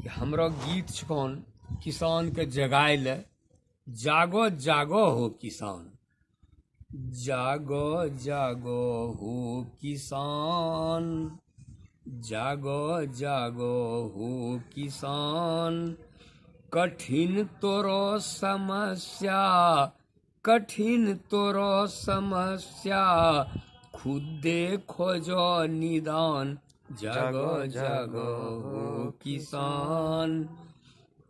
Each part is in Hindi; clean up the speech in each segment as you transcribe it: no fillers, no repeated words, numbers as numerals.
कि हमरो गीत छकौन किसान के जगाए ले। जागो जागो हो किसान, जागो जागो हो किसान, जागो जागो हो किसान। कठिन तोरो समस्या, कठिन तोरो समस्या, खुदे खोजो निदान। जागो जागो हो किसान।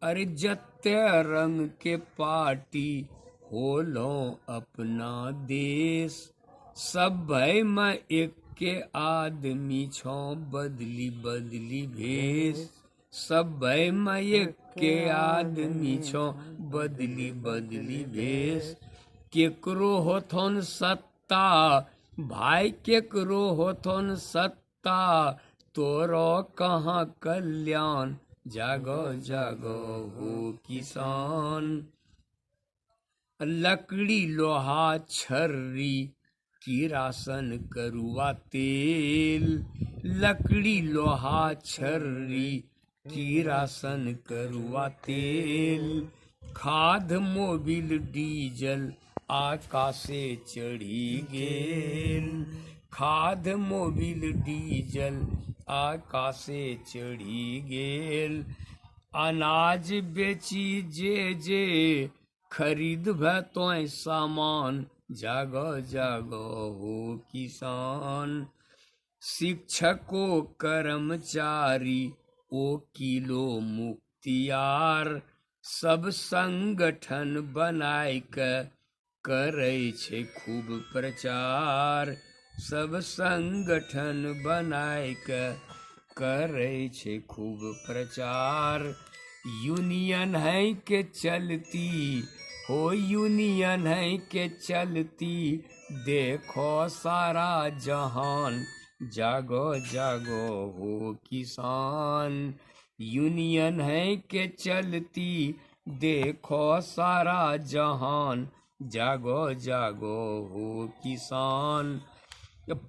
अरे जत्ते रंग के पार्टी होलो अपना देश, सब भय में एक के आदमी छो बदली बदली भेष। सब भय में एक के आदमी छो बदली बदली भेष। केकरो होथुन सत्ता भाई, केकरो होथुन सत्ता, तोरो कहाँ कल्याण। जागो जागो हो किसान। लकड़ी लोहा छर्री किरासन करुआ तेल, लकड़ी लोहा छर्री किरासन करुआ तेल। खाद मोबिल डीजल आकाशे चढ़ी गेल, खाद मोबिल डीजल आकाशे चढ़ी गेल। अनाज बेची जे जे खरीद तोय सामान। जागो जागो हो किसान। शिक्षको कर्मचारी वकीलो मुख्तियार, सब संगठन बनाय के करै छै खूब प्रचार। सब संगठन बनाय के करै छै खूब प्रचार। यूनियन है के चलती हो, यूनियन है के चलती, देखो सारा जहान। जागो जागो हो किसान। यूनियन है के चलती, देखो सारा जहान। जागो जागो हो किसान।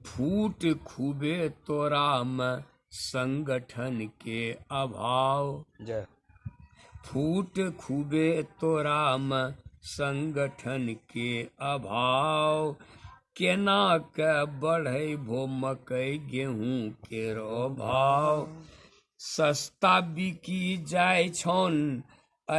फूट खूबे तोरा में संगठन के अभाव, फूट खूबे तोरा में संगठन के अभाव। केना के बढ़े भो मकई गेहूं केरो भाव। सस्ता बिकी जाय छौन